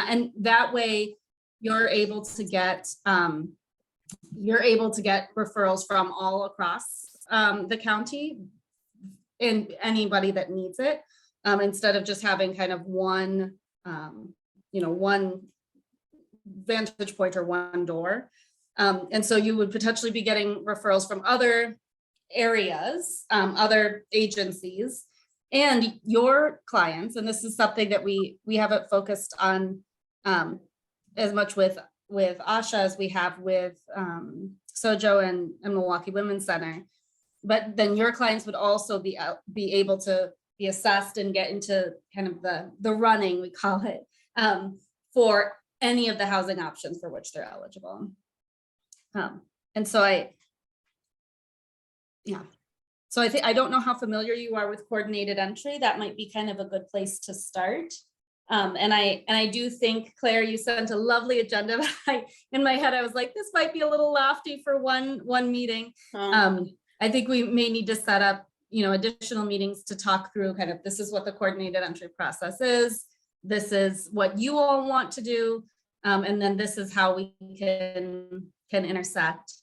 and that way you're able to get referrals from all across the county and anybody that needs it, instead of just having kind of one, one vantage point or one door. And so you would potentially be getting referrals from other areas, other agencies, and your clients. And this is something that we haven't focused on as much with Asha as we have with Sojo and Milwaukee Women's Center. But then your clients would also be able to be assessed and get into kind of the running, we call it, for any of the housing options for which they're eligible. And so I think, I don't know how familiar you are with coordinated entry. That might be kind of a good place to start. And I do think, Claire, you sent a lovely agenda, but in my head, I was like, this might be a little lofty for one meeting. I think we may need to set up, additional meetings to talk through kind of, this is what the coordinated entry process is. This is what you all want to do. And then this is how we can intersect.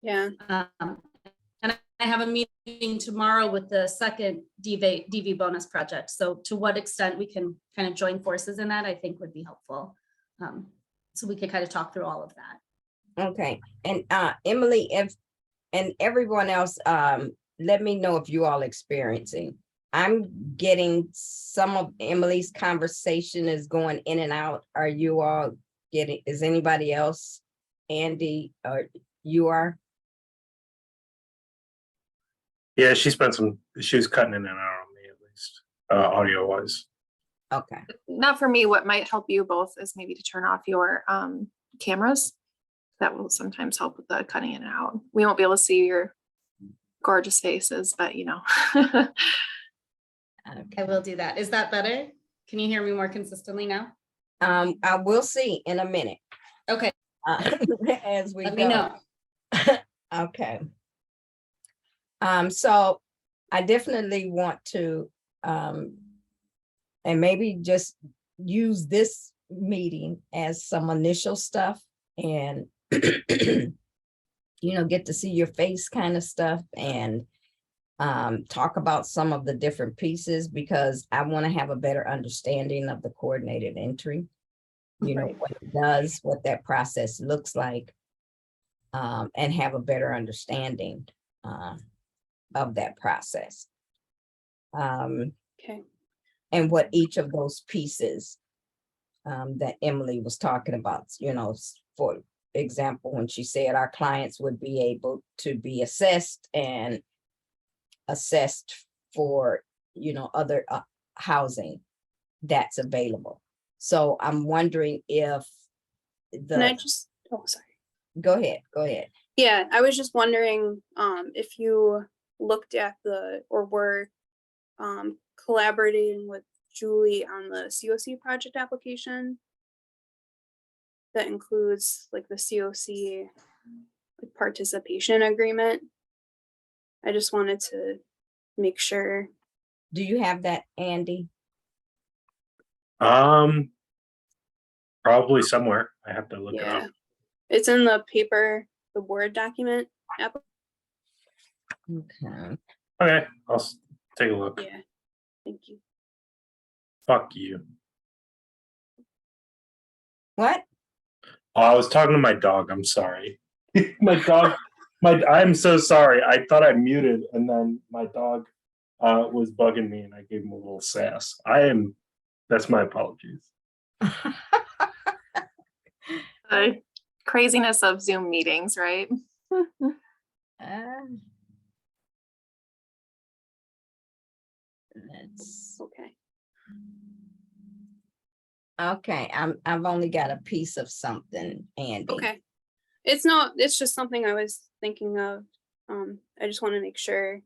Yeah. And I have a meeting tomorrow with the second DV bonus project. So to what extent we can kind of join forces in that, I think would be helpful. So we could kind of talk through all of that. Okay. And Emily, and everyone else, let me know if you all experiencing. I'm getting some of Emily's conversation is going in and out. Are you all getting, is anybody else, Andy, or you are? Yeah, she was cutting in and out on me, at least, audio wise. Okay. Not for me. What might help you both is maybe to turn off your cameras. That will sometimes help with the cutting in and out. We won't be able to see your gorgeous faces, but Okay. I will do that. Is that better? Can you hear me more consistently now? I will see in a minute. Okay. As we Let go. me know. Okay. So I definitely want to, and maybe just use this meeting as some initial stuff and, get to see your face kind of stuff and talk about some of the different pieces, because I want to have a better understanding of the coordinated entry, what it does, what that process looks like, and have a better understanding of that process. Okay. And what each of those pieces that Emily was talking about, for example, when she said our clients would be able to be assessed and assessed for, other housing that's available. So I'm wondering if Can I just, sorry. Go ahead. Yeah, I was just wondering if you looked at or were collaborating with Julie on the COC project application that includes like the COC participation agreement. I just wanted to make sure. Do you have that, Andy? Probably somewhere. I have to look it up. It's in the paper, the Word document app. Okay. Okay, I'll take a look. Yeah, thank you. Fuck you. What? Oh, I was talking to my dog. I'm sorry. My dog. I'm so sorry. I thought I muted, and then my dog was bugging me, and I gave him a little sass. That's my apologies. the craziness of Zoom meetings, right? Let's. Okay. I've only got a piece of something, Andy. Okay. It's just something I was thinking of. I just want to make sure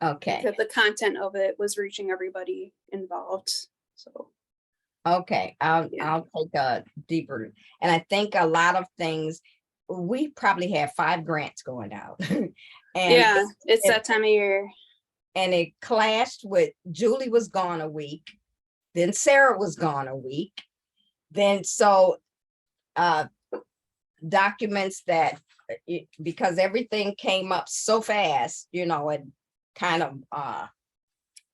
Okay. that the content of it was reaching everybody involved. So. Okay, I'll take a deeper, and I think a lot of things, we probably have 5 grants going out. And yeah, it's that time of year. And it clashed with Julie was gone a week, then Sarah was gone a week, then so documents that, because everything came up so fast, you know, and kind of,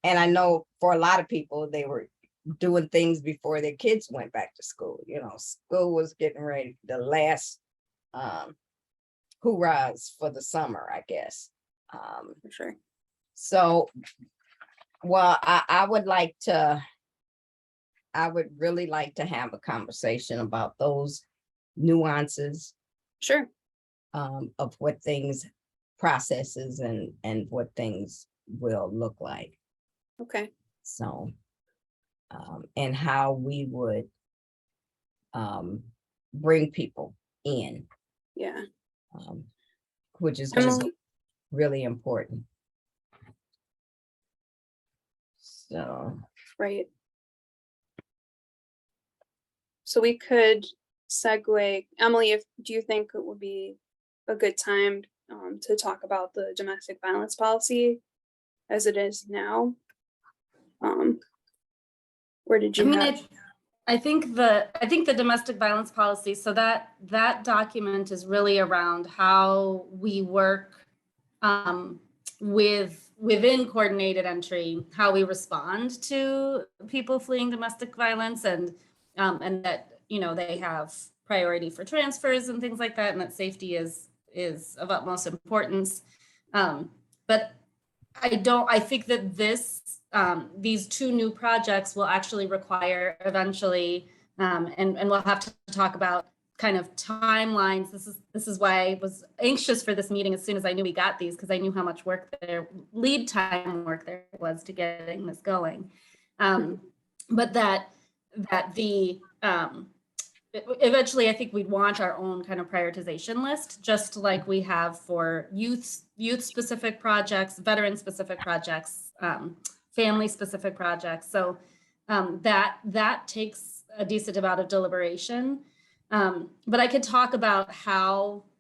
and I know for a lot of people, they were doing things before their kids went back to school. You know, school was getting ready, the last hoorahs for the summer, I guess. For sure. So, well, I would really like to have a conversation about those nuances Sure. of what things, processes and what things will look like. Okay. So, and how we would bring people in, Yeah. which is gonna be Emily, really important. So, right. So we could segue, Emily, do you think it would be a good time to talk about the domestic violence policy as it is now? Or did you have? I think the domestic violence policy, so that document is really around how we work within coordinated entry, how we respond to people fleeing domestic violence, and that, you know, they have priority for transfers and things like that, and that safety is of utmost importance. But I think that these two new projects will actually require eventually, and we'll have to talk about kind of timelines. This is why I was anxious for this meeting as soon as I knew we got these, because I knew how much lead time work there was to getting this going. But that eventually I think we'd want our own kind of prioritization list, just like we have for youth specific projects, veteran specific projects, family specific projects. So that takes a decent amount of deliberation. But I could talk about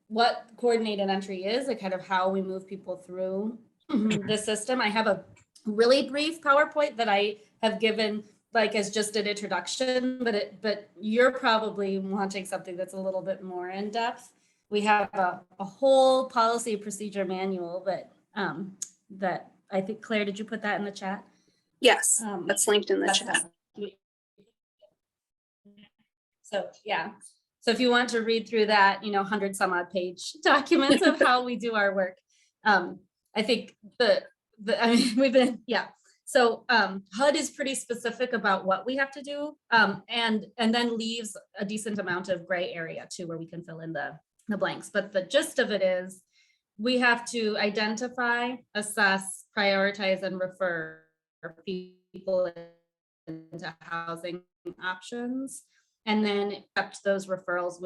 what coordinated entry is and kind of how we move people through the system. I have a really brief PowerPoint that I have given like as just an introduction, but you're probably wanting something that's a little bit more in depth. We have a whole policy procedure manual that I think, Claire, did you put that in the chat? Yes, that's linked in the That's chat. So yeah, so if you want to read through that, 100 some odd page documents of how we do our work, I think we've been, yeah. So HUD is pretty specific about what we have to do, and then leaves a decent amount of gray area too, where we can fill in the blanks. But the gist of it is we have to identify, assess, prioritize, and refer people into housing options, and then accept those referrals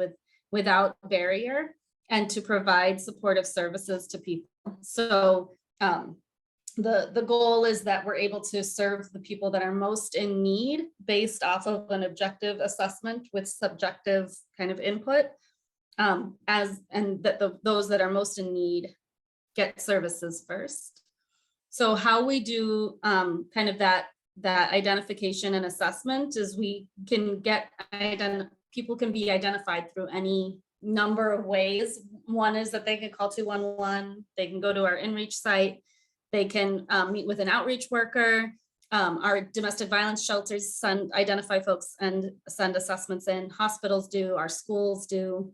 without barrier, and to provide supportive services to people. So the goal is that we're able to serve the people that are most in need based off of an objective assessment with subjective kind of input, and that those that are most in need get services first. So how we do kind of that identification and assessment is we can people can be identified through any number of ways. One is that they can call 211, they can go to our InReach site, they can meet with an outreach worker. Our domestic violence shelters identify folks and send assessments in. Hospitals do, our schools do.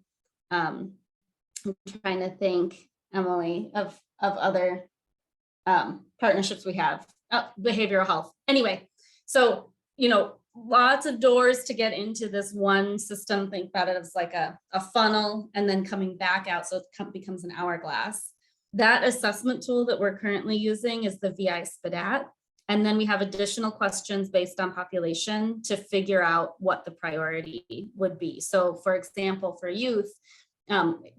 I'm trying to think, Emily, of other partnerships we have. Behavioral health. Anyway, so, lots of doors to get into this one system. Think about it as like a funnel and then coming back out, so it becomes an hourglass. That assessment tool that we're currently using is the VI SPDAT. And then we have additional questions based on population to figure out what the priority would be. So for example, for youth,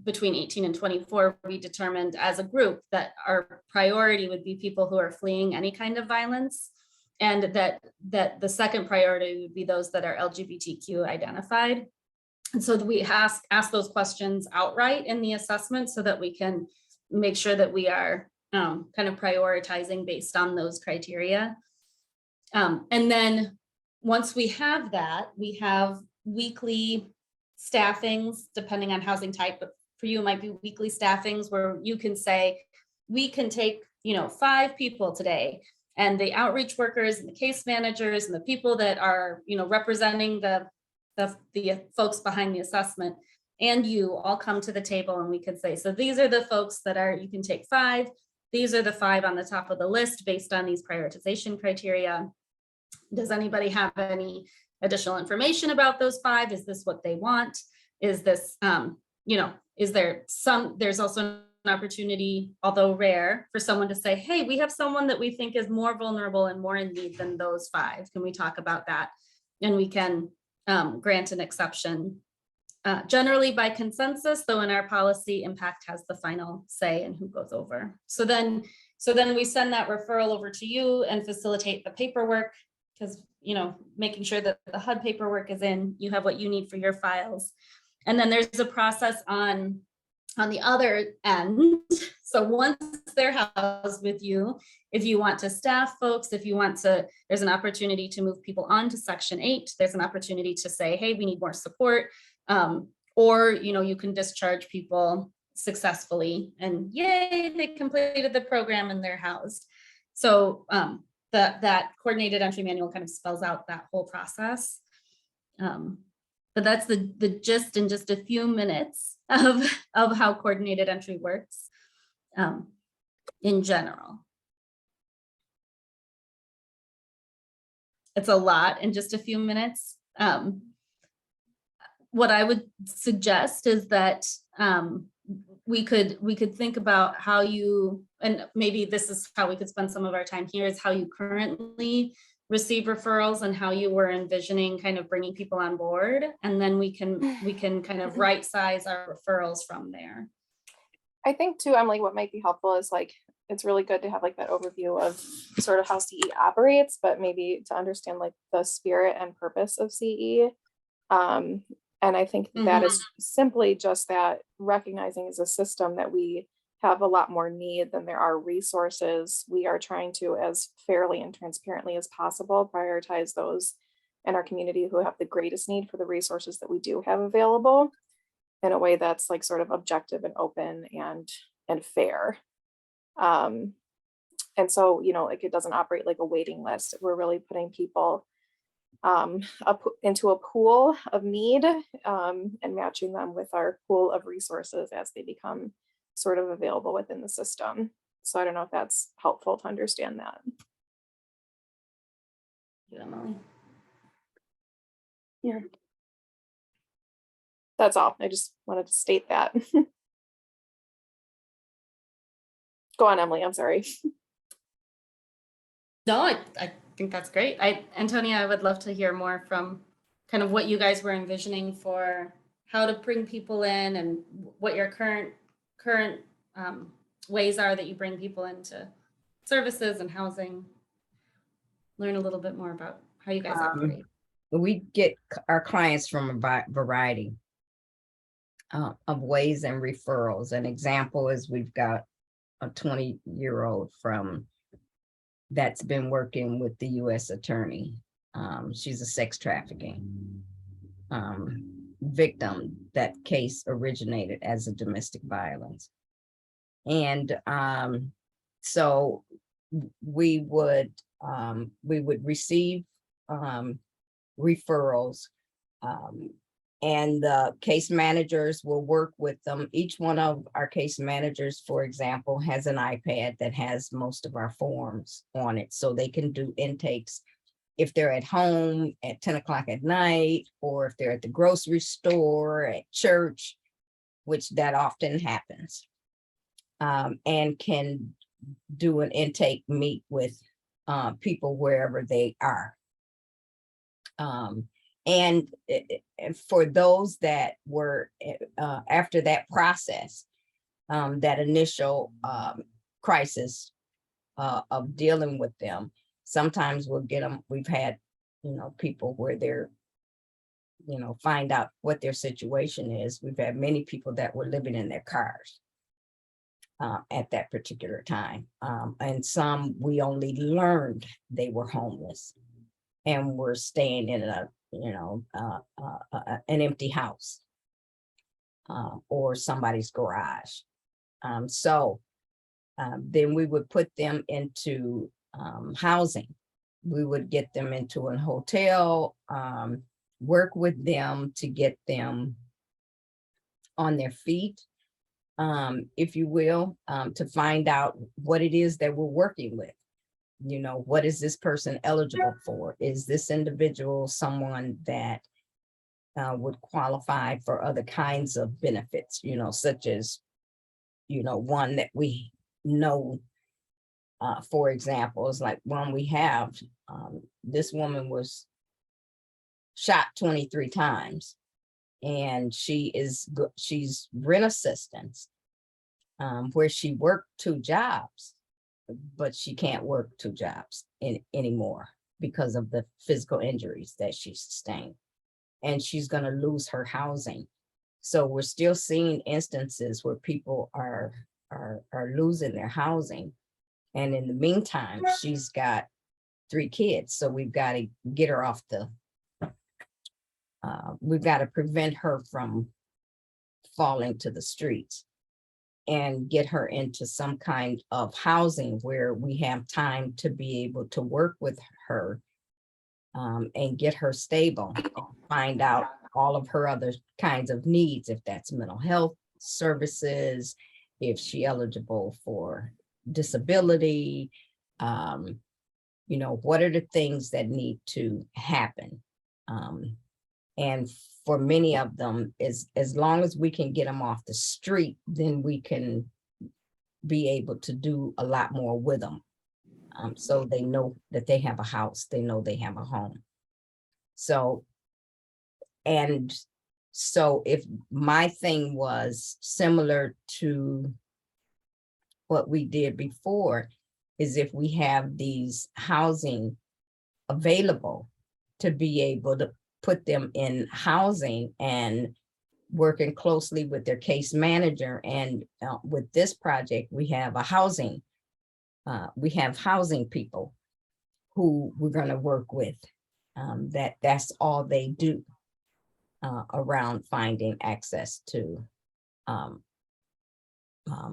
between 18 and 24, we determined as a group that our priority would be people who are fleeing any kind of violence, and that the second priority would be those that are LGBTQ identified. And so we ask those questions outright in the assessment so that we can make sure that we are kind of prioritizing based on those criteria. And then once we have that, we have weekly staffings, depending on housing type, but for you, it might be weekly staffings where you can say, we can take, 5 people today. And the outreach workers and the case managers and the people that are, representing the folks behind the assessment, and you all come to the table, and we could say, so these are the folks that are, you can take 5. These are the 5 on the top of the list based on these prioritization criteria. Does anybody have any additional information about those 5? Is this what they want? Is this, is there there's also an opportunity, although rare, for someone to say, hey, we have someone that we think is more vulnerable and more in need than those 5. Can we talk about that? And we can grant an exception, generally by consensus, though in our policy, impact has the final say in who goes over. So then we send that referral over to you and facilitate the paperwork, because, making sure that the HUD paperwork is in, you have what you need for your files. And then there's a process on the other end. So once they're housed with you, if you want to staff folks, if you want to, there's an opportunity to move people on to Section 8. There's an opportunity to say, hey, we need more support. Or, you can discharge people successfully and yay, they completed the program and they're housed. So that coordinated entry manual kind of spells out that whole process. But that's the gist in just a few minutes of how coordinated entry works in general. It's a lot in just a few minutes. What I would suggest is that we could think about how you, and maybe this is how we could spend some of our time here, is how you currently receive referrals and how you were envisioning kind of bringing people on board. And then we can kind of right size our referrals from there. I think too, Emily, what might be helpful is like, it's really good to have like that overview of sort of how CE operates, but maybe to understand like the spirit and purpose of CE. And I think that is simply just that recognizing as a system that we have a lot more need than there are resources. We are trying to, as fairly and transparently as possible, prioritize those in our community who have the greatest need for the resources that we do have available in a way that's like sort of objective and open and fair. And so, like it doesn't operate like a waiting list. We're really putting people into a pool of need and matching them with our pool of resources as they become sort of available within the system. So I don't know if that's helpful to understand that. Emily. Yeah. That's all. I just wanted to state that. Go on, Emily. I'm sorry. No, I think that's great. Antonia, I would love to hear more from kind of what you guys were envisioning for how to bring people in and what your current ways are that you bring people into services and housing. Learn a little bit more about how you guys operate. We get our clients from a variety of ways and referrals. An example is we've got a 20-year-old that's been working with the U.S. attorney. She's a sex trafficking victim. That case originated as a domestic violence. And so we would receive referrals, and the case managers will work with them. Each one of our case managers, for example, has an iPad that has most of our forms on it, so they can do intakes if they're at home at 10 o'clock at night, or if they're at the grocery store, at church, which that often happens, and can do an intake, meet with people wherever they are. And for those that were after that process, that initial crisis of dealing with them, sometimes we'll get them. We've had, people where they're, find out what their situation is. We've had many people that were living in their cars at that particular time. And some we only learned they were homeless and were staying in an empty house or somebody's garage. Then we would put them into housing. We would get them into a hotel, work with them to get them on their feet, if you will, to find out what it is that we're working with. What is this person eligible for? Is this individual someone that would qualify for other kinds of benefits, such as, one that we know, for example, is like one we have. This woman was shot 23 times, and she's rent assistance, where she worked 2 jobs, but she can't work 2 jobs anymore because of the physical injuries that she sustained, and she's going to lose her housing. So we're still seeing instances where people are losing their housing, and in the meantime, she's got 3 kids. So we've got to get her off we've got to prevent her from falling to the streets and get her into some kind of housing where we have time to be able to work with her and get her stable, and find out all of her other kinds of needs, if that's mental health services, if she's eligible for disability, what are the things that need to happen? And for many of them, as long as we can get them off the street, then we can be able to do a lot more with them. So they know that they have a house, they know they have a home. So if my thing was similar to what we did before, is if we have these housing available, to be able to put them in housing and working closely with their case manager. And with this project, we have housing people who we're going to work with. That's all they do around finding access to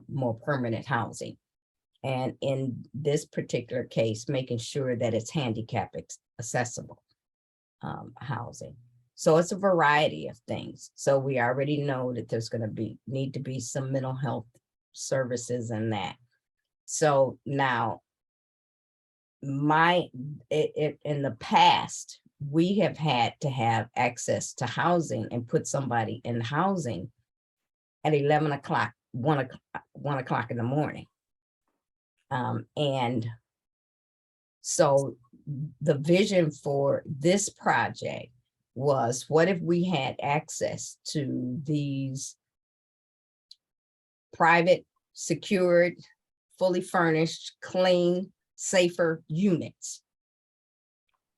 more permanent housing. And in this particular case, making sure that it's handicap accessible housing. So it's a variety of things. So we already know that there's going to need to be some mental health services and that. So now, in the past, we have had to have access to housing and put somebody in housing at 11 o'clock, 1 o'clock in the morning. And so the vision for this project was, what if we had access to these private, secured, fully furnished, clean, safer units,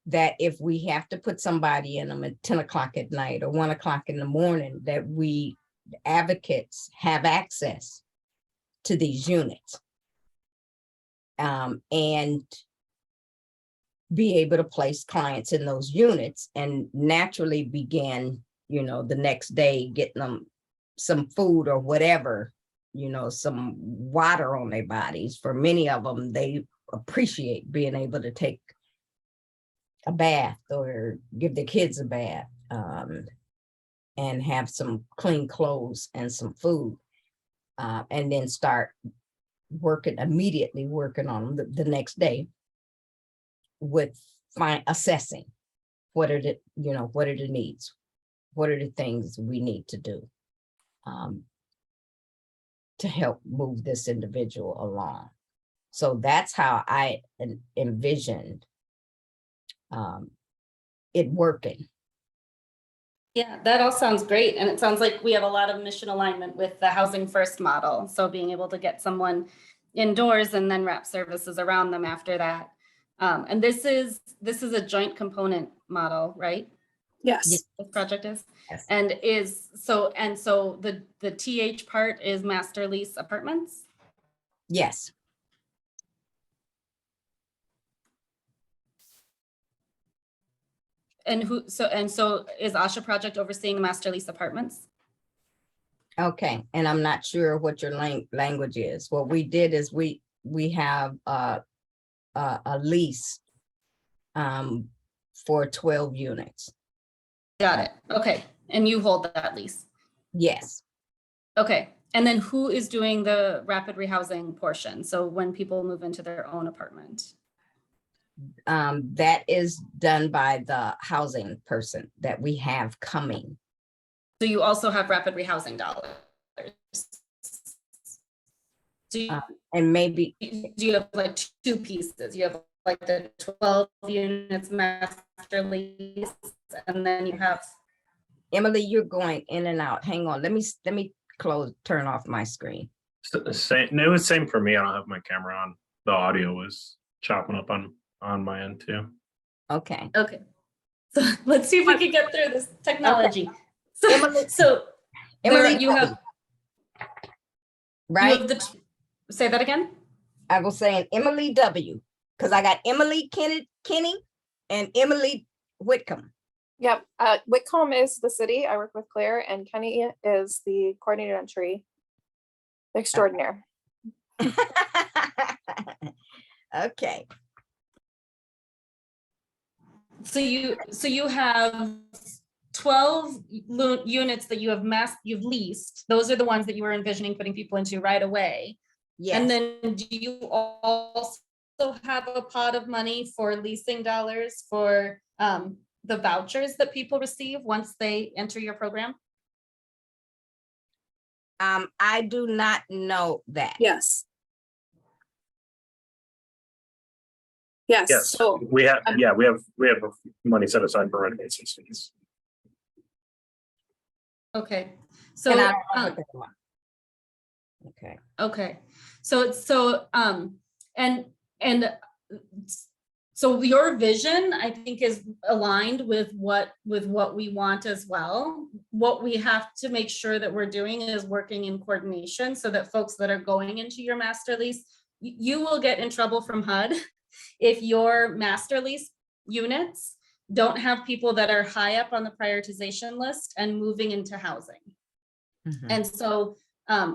that if we have to put somebody in them at 10 o'clock at night or 1 o'clock in the morning, that we advocates have access to these units, and be able to place clients in those units, and naturally begin, the next day getting them some food or whatever, some water on their bodies. For many of them, they appreciate being able to take a bath or give their kids a bath, and have some clean clothes and some food, and then start immediately working on them the next day with assessing what are the needs, what are the things we need to do to help move this individual along. So that's how I envisioned it working. Yeah, that all sounds great. And it sounds like we have a lot of mission alignment with the housing first model. So being able to get someone indoors and then wrap services around them after that. And this is a joint component model, right? Yes. This project is. Yes. And so the TH part is master lease apartments? Yes. and so is Asha Project overseeing the master lease apartments? Okay, and I'm not sure what your language is. What we did is we have a lease for 12 units. Got it. Okay. And you hold that lease. Yes, Okay. And then who is doing the rapid rehousing portion? So when people move into their own apartment? that is done by the housing person that we have coming. So you also have rapid rehousing dollars. Do you, And maybe, do you have like two pieces? You have like the 12 units master lease, and then you have, Emily, you're going in and out. Hang on, let me turn off my screen. Same, it was same for me. I don't have my camera on. The audio was chopping up on my end too. Okay. okay. So let's see if we can get through this technology. So, Emily- so there Emily, you have, right? you have say that again? I was saying Emily W, because I got Emily Kenny and Emily Whitcomb. Yep, Whitcomb is the city. I work with Claire, and Kenny is the coordinated entry extraordinaire. Okay. So you have 12 units that you've leased. Those are the ones that you were envisioning putting people into right away. Yes. And then do you also have a pot of money for leasing dollars for the vouchers that people receive once they enter your program? I do not know that. Yes. Yes, Yes, so, we have money set aside for renovation fees. Okay, And so I don't know what that was. Okay. okay, and so your vision, I think, is aligned with what we want as well. What we have to make sure that we're doing is working in coordination so that folks that are going into your master lease, you will get in trouble from HUD if your master lease units don't have people that are high up on the prioritization list and moving into housing. Mhm. And so,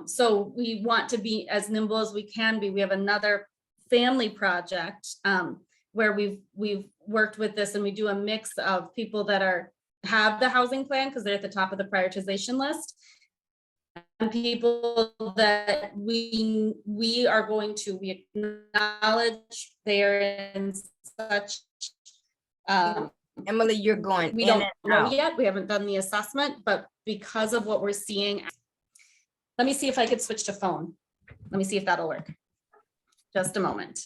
so we want to be as nimble as we can be. We have another family project where we've worked with this, and we do a mix of people that have the housing plan because they're at the top of the prioritization list, and people that we acknowledge they're in such. Emily, you're going We in don't and know out. yet. We haven't done the assessment, but because of what we're seeing, let me see if I could switch to phone. Let me see if that'll work. Just a moment.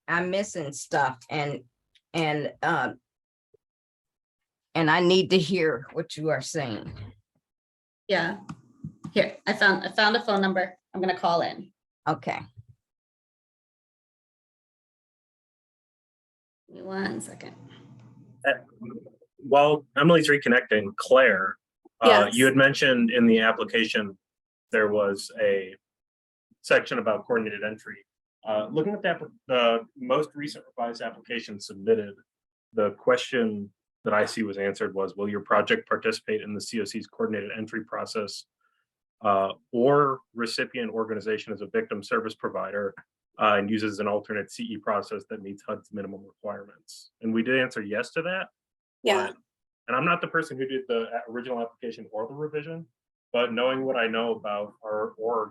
I'm missing stuff and I need to hear what you are saying. Yeah. Here, I found a phone number. I'm gonna call in. Okay. Give me 1 second. While Emily's reconnecting, Claire, Yes. you had mentioned in the application there was a section about coordinated entry. Looking at the most recent revised application submitted, the question that I see was answered was, will your project participate in the COC's coordinated entry process or recipient organization as a victim service provider and uses an alternate CE process that meets HUD's minimum requirements? And we did answer yes to that. yeah, And I'm not the person who did the original application or the revision, but knowing what I know about our org,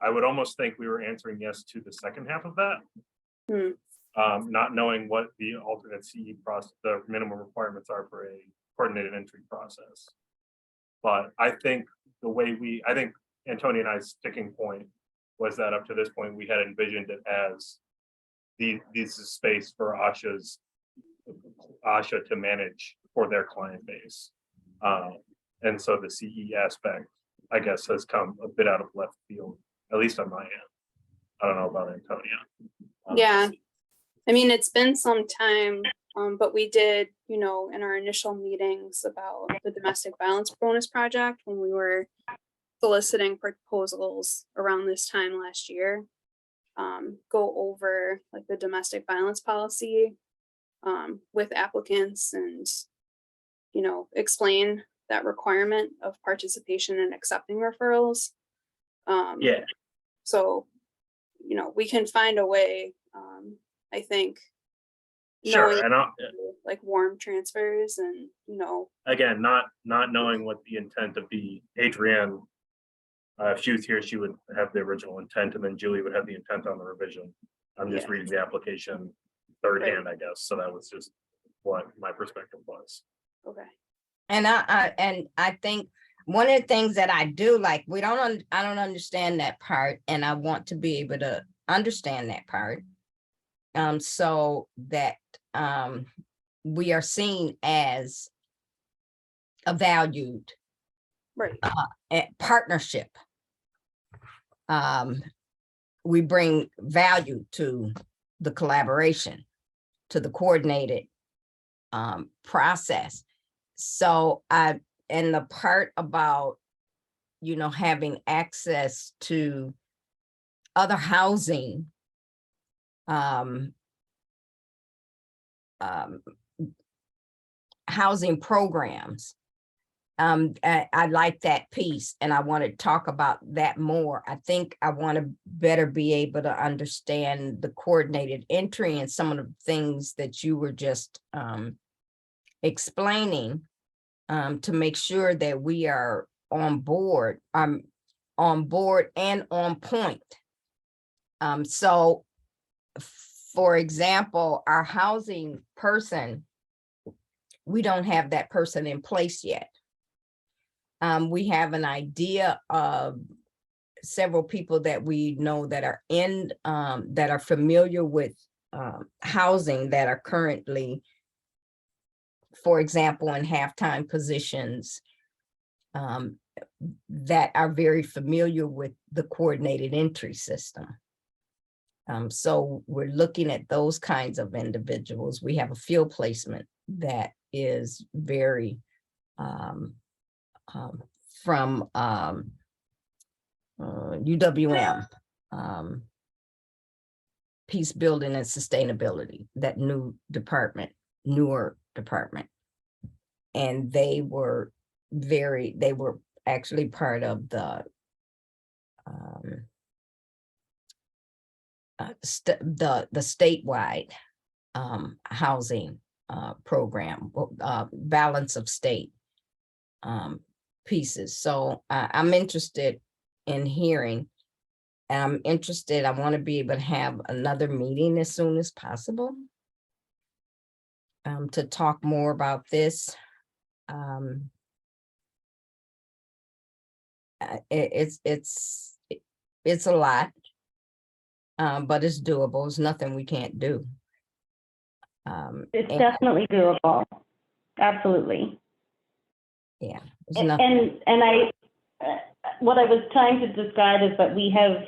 I would almost think we were answering yes to the second half of that. Not knowing what the alternate CE process, the minimum requirements are for a coordinated entry process. But I think I think Antonia and I's sticking point was that up to this point, we had envisioned it as this is space for Asha to manage for their client base. And so the CE aspect, I guess, has come a bit out of left field, at least on my end. I don't know about Antonia. yeah. I mean, it's been some time, but we did, in our initial meetings about the domestic violence bonus project, when we were soliciting proposals around this time last year, go over like the domestic violence policy with applicants and, you know, explain that requirement of participation in accepting referrals. Yeah, So, you know, we can find a way, I think, sure. knowing And like warm transfers and, you know, again, not knowing what the intent of the Adrienne, if she was here, she would have the original intent, and then Julie would have the intent on the revision. I'm just Yeah. reading the application third hand, I guess. So that was just what my perspective was. okay. And I think one of the things that I do, like, I don't understand that part, and I want to be able to understand that part. So that we are seen as a valued Right. partnership. We bring value to the collaboration, to the coordinated process. So and the part about, you know, having access to other housing, housing programs. I like that piece, and I want to talk about that more. I think I want to better be able to understand the coordinated entry and some of the things that you were just explaining, to make sure that we are on board and on point. So for example, our housing person, we don't have that person in place yet. We have an idea of several people that we know that are in, that are familiar with housing, that are currently, for example, in half-time positions, that are very familiar with the coordinated entry system. So we're looking at those kinds of individuals. We have a field placement that is very from UWM, Peace Building and Sustainability, that newer department. And they were actually part of the statewide housing program, balance of state pieces. So I'm interested in hearing. I'm interested, I want to be able to have another meeting as soon as possible to talk more about this. It's a lot, but it's doable. It's nothing we can't do. It's definitely doable. Absolutely. Yeah. And I, what I was trying to describe is that we have,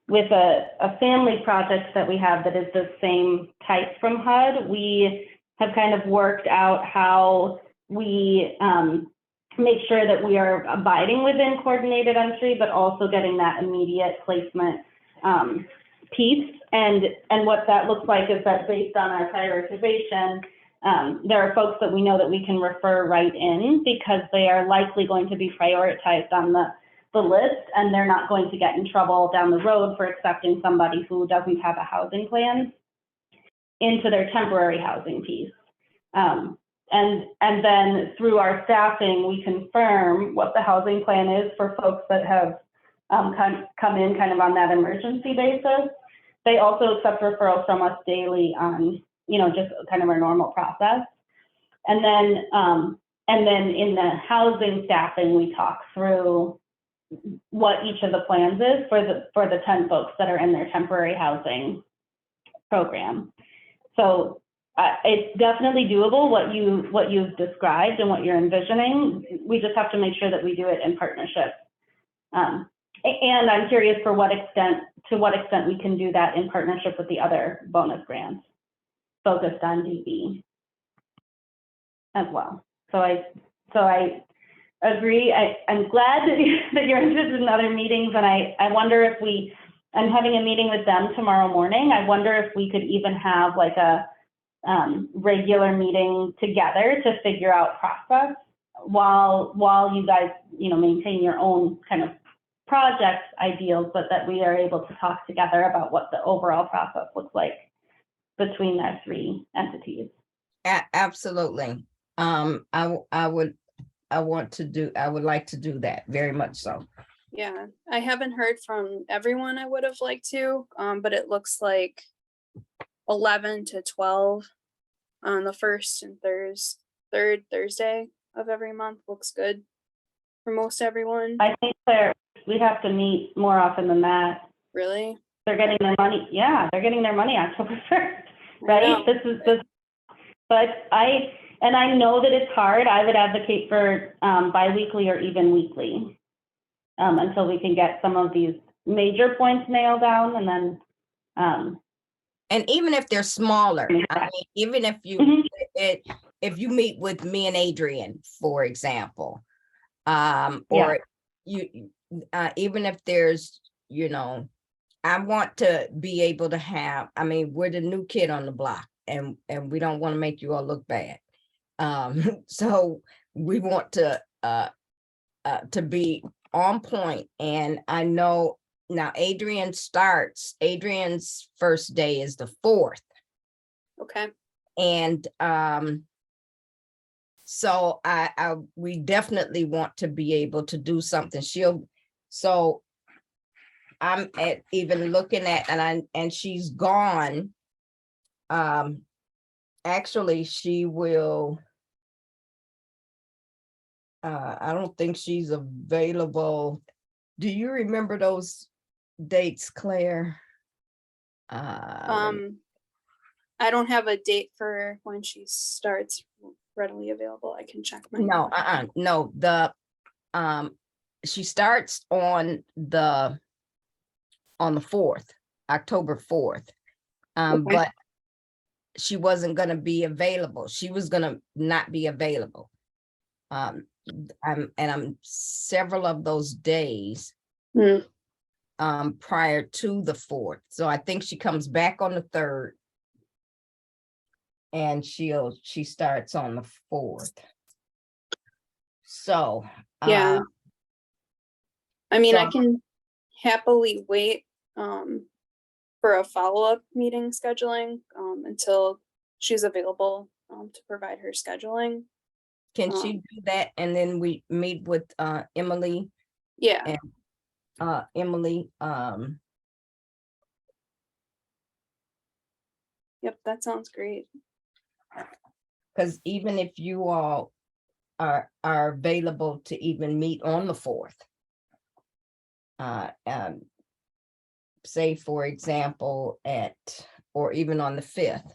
with a family project that we have that is the same type from HUD, we have kind of worked out how we make sure that we are abiding within coordinated entry, but also getting that immediate placement piece. And what that looks like is that based on our prioritization, there are folks that we know that we can refer right in because they are likely going to be prioritized on the list, and they're not going to get in trouble down the road for accepting somebody who doesn't have a housing plan into their temporary housing piece. And then through our staffing, we confirm what the housing plan is for folks that have come in kind of on that emergency basis. They also accept referrals from us daily on, you know, just kind of our normal process. And then in the housing staffing, we talk through what each of the plans is for the 10 folks that are in their temporary housing program. So it's definitely doable what you've described and what you're envisioning. We just have to make sure that we do it in partnership. And I'm curious to what extent we can do that in partnership with the other bonus grants focused on DB as well. So I agree. I'm glad that you're interested in other meetings, and I wonder if I'm having a meeting with them tomorrow morning. I wonder if we could even have like a regular meeting together to figure out process while you guys, maintain your own kind of project ideals, but that we are able to talk together about what the overall process looks like between our three entities. Absolutely. I would like to do that very much so. Yeah, I haven't heard from everyone I would have liked to, but it looks like 11 to 12 on the first and third Thursday of every month looks good for most everyone. I think we have to meet more often than that. Really? They're getting their money. Yeah, they're getting their money October 1st, I right? know. This is this, but I know that it's hard. I would advocate for biweekly or even weekly until we can get some of these major points nailed down, and then. And even if they're smaller, I mean, even if you Mhm. if you meet with me and Adrian, for example, or Yeah. you even if there's, I want to be able to have, I mean, we're the new kid on the block, and we don't want to make you all look bad. So we want to be on point. And I know now Adrian's first day is the 4th. Okay. And so we definitely want to be able to do something. So I'm even looking at, and she's gone. Actually, she will. I don't think she's available. Do you remember those dates, Claire? I don't have a date for when she starts readily available. I can check my. No, she starts on the 4th, October 4th. Okay. But she wasn't gonna be available. She was gonna not be available. I'm several of those days prior to the 4th. So I think she comes back on the 3rd. And she starts on the 4th. So Yeah. I mean, I so- can happily wait for a follow-up meeting scheduling until she's available to provide her scheduling. can she do that? And then we meet with Emily. Yeah. And Emily, Yep, that sounds great. because even if you all are available to even meet on the 4th, say for example or even on the 5th.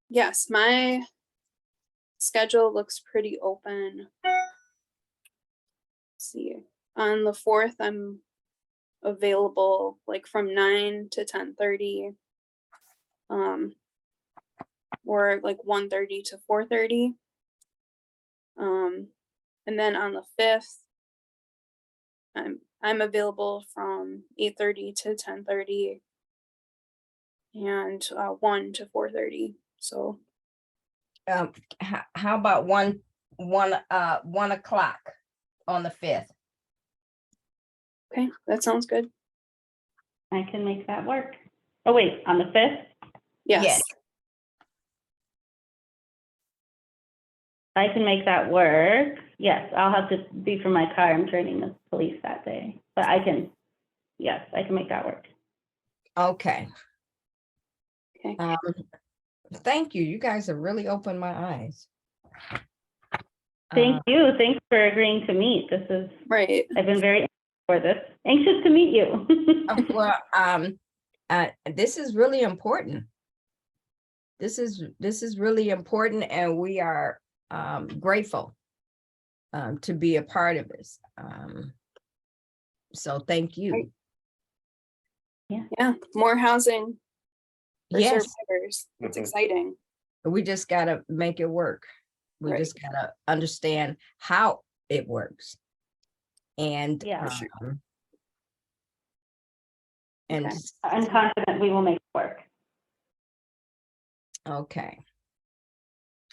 Yes, my schedule looks pretty open. Let's see, on the 4th, I'm available like from 9 to 10:30, or like 1:30 to 4:30. And then on the 5th, I'm available from 8:30 to 10:30 and 1 to 4:30. So How about 1 o'clock on the 5th? okay, that sounds good. I can make that work. Oh, wait, on the 5th? Yes. Yes. I can make that work. Yes, I'll have to be from my car. I'm training the police that day, but I can make that work. Okay. Okay. Thank you. You guys have really opened my eyes. Thank you. Thanks for agreeing to meet. Right. I've been very anxious to meet you. Well, this is really important. This is really important, and we are grateful to be a part of this. So thank you. Yeah, more housing for Yes, survivors. It's Mhm. exciting. we just gotta make it work. We Right. just gotta understand how it works. And Yeah. For sure. And, Okay. I'm confident we will make it work. okay.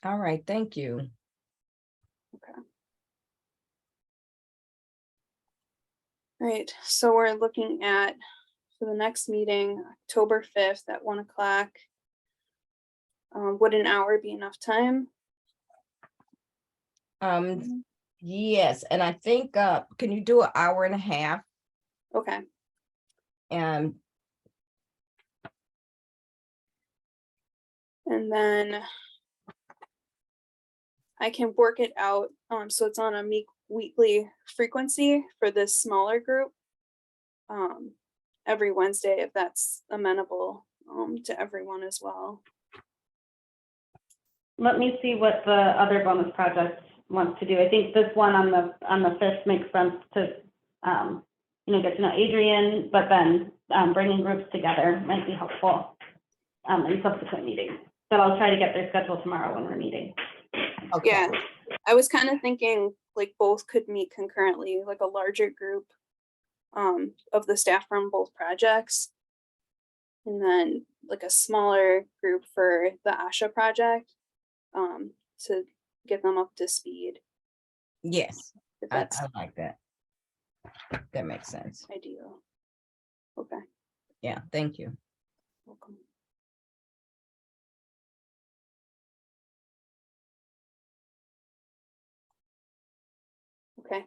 All right, thank you. All right, so we're looking at, for the next meeting, October 5th at 1 o'clock. Would an hour be enough time? Yes, and I think, can you do an hour and a half? Okay, And and then I can work it out, so it's on a weekly frequency for this smaller group. Every Wednesday, if that's amenable, to everyone as well. Let me see what the other bonus project wants to do. I think this one on the 5th makes sense to, get to know Adrian, but then bringing groups together might be helpful in subsequent meetings. But I'll try to get their schedule tomorrow when we're meeting. okay, Yeah, I was kind of thinking like both could meet concurrently, like a larger group of the staff from both projects. And then like a smaller group for the ASHA project, to get them up to speed. yes, If I that's like that. That makes sense. ideal. Okay, Yeah, thank you. welcome. Okay.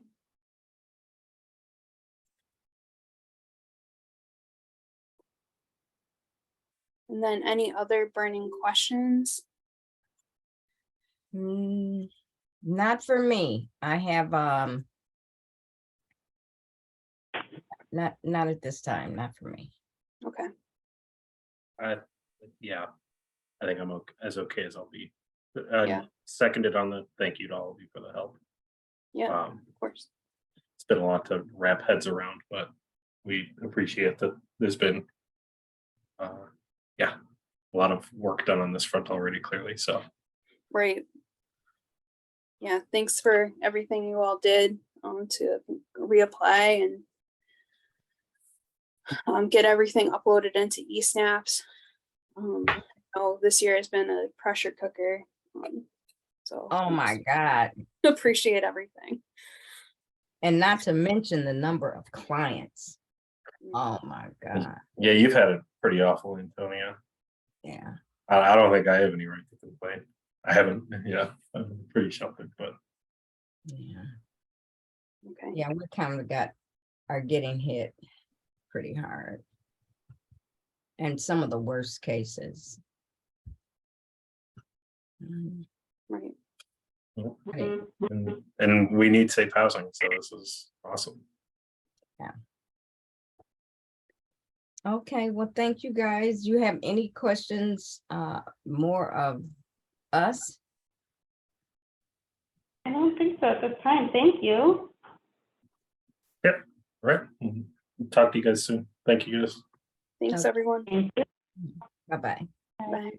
And then any other burning questions? Not for me. I have, not at this time, not for me. Okay, Yeah, I think I'm okay as I'll be. Yeah. Seconded on the thank you to all of you for the help. yeah, Of course. It's been a lot to wrap heads around, but we appreciate that there's been, a lot of work done on this front already, clearly. So Right. Yeah, thanks for everything you all did to reapply and get everything uploaded into eSnaps. This year has been a pressure cooker. So Oh my God. appreciate everything. And not to mention the number of clients. Mm. Oh my God. yeah, you've had it pretty awful, Antonia. Yeah. I don't think I have any right to complain. I haven't. Yeah, I'm pretty sheltered, but Yeah. Okay. Yeah, we kind of are getting hit pretty hard. And some of the worst cases. Right. Hey, and we need safe housing, so this is awesome. okay, well, thank you guys. You have any questions, more of us? I don't think so at this time. Thank you. Yep. Right. Talk to you guys soon. Thank you, guys. Thanks, Okay. everyone. Thank you. Bye-bye. Bye.